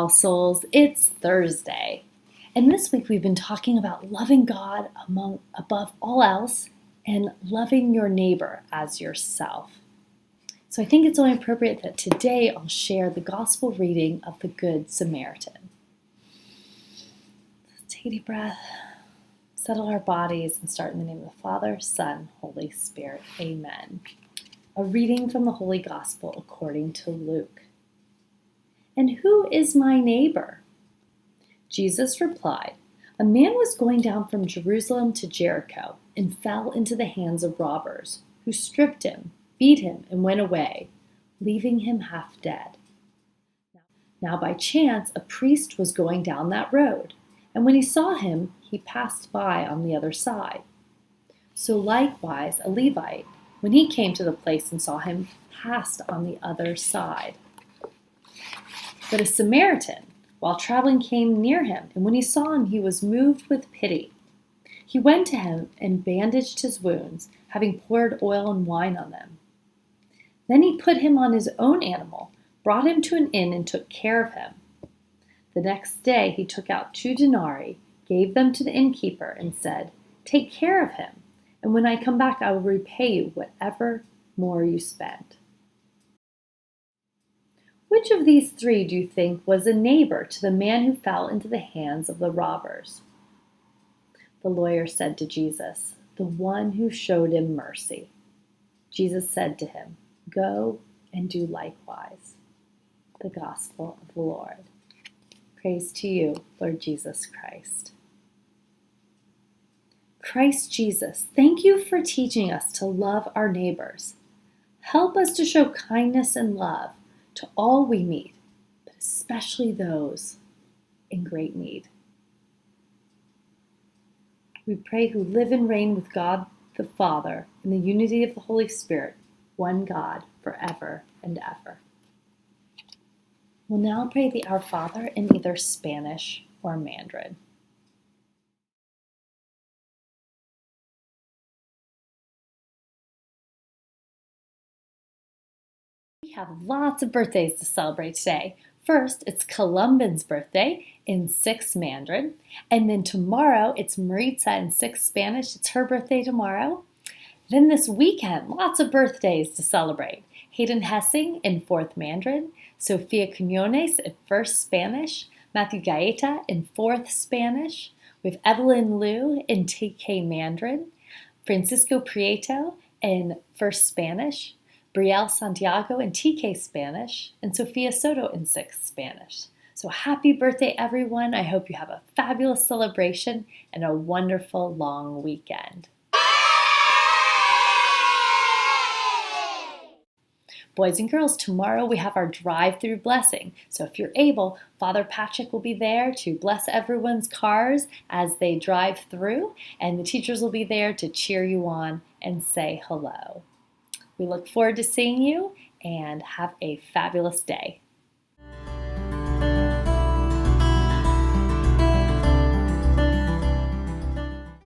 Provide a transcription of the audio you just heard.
all souls. It's Thursday. And this week we've been talking about loving God above all else and loving your neighbor as yourself. So I think it's only appropriate that today I'll share the gospel reading of the Good Samaritan. Take a deep breath, settle our bodies, and start in the name of the Father, Son, Holy Spirit. Amen. A reading from the Holy Gospel according to Luke. And who is my neighbor? Jesus replied, a man was going down from Jerusalem to Jericho and fell into the hands of robbers, who stripped him, beat him, and went away, leaving him half dead. Now by chance a priest was going down that road, and when he saw him, he passed by on the other side. So likewise a Levite, when he came to the place and saw him, passed on the other side. But a Samaritan, while traveling, came near him, and when he saw him, he was moved with pity. He went to him and bandaged his wounds, having poured oil and wine on them. Then he put him on his own animal, brought him to an inn, and took care of him. The next day he took out 2 denarii, gave them to the innkeeper, and said, take care of him, and when I come back I will repay you whatever more you spend. Which of these 3 do you think was a neighbor to the man who fell into the hands of the robbers? The lawyer said to Jesus, the one who showed him mercy. Jesus said to him, go and do likewise. The Gospel of the Lord. Praise to you, Lord Jesus Christ. Christ Jesus, thank you for teaching us to love our neighbors. Help us to show kindness and love to all we meet, but especially those in great need. We pray who live and reign with God the Father in the unity of the Holy Spirit, one God, forever and ever. We'll now pray the Our Father in either Spanish or Mandarin. We have lots of birthdays to celebrate today. First, it's Columban's birthday in 6 Mandarin, and then tomorrow it's Maritza in 6 Spanish. It's her birthday tomorrow. Then this weekend, lots of birthdays to celebrate. Hayden Hessing in 4th Mandarin, Sofia Quinones in 1st Spanish, Matthew Gaeta in 4th Spanish. We have Evelyn Liu in TK Mandarin, Francisco Prieto in 1st Spanish, Brielle Santiago in TK Spanish, and Sofia Soto in 6th Spanish. So happy birthday, everyone. I hope you have a fabulous celebration and a wonderful long weekend. Boys and girls, tomorrow we have our drive-through blessing. So if you're able, Father Patrick will be there to bless everyone's cars as they drive through, and the teachers will be there to cheer you on and say hello. We look forward to seeing you, and have a fabulous day.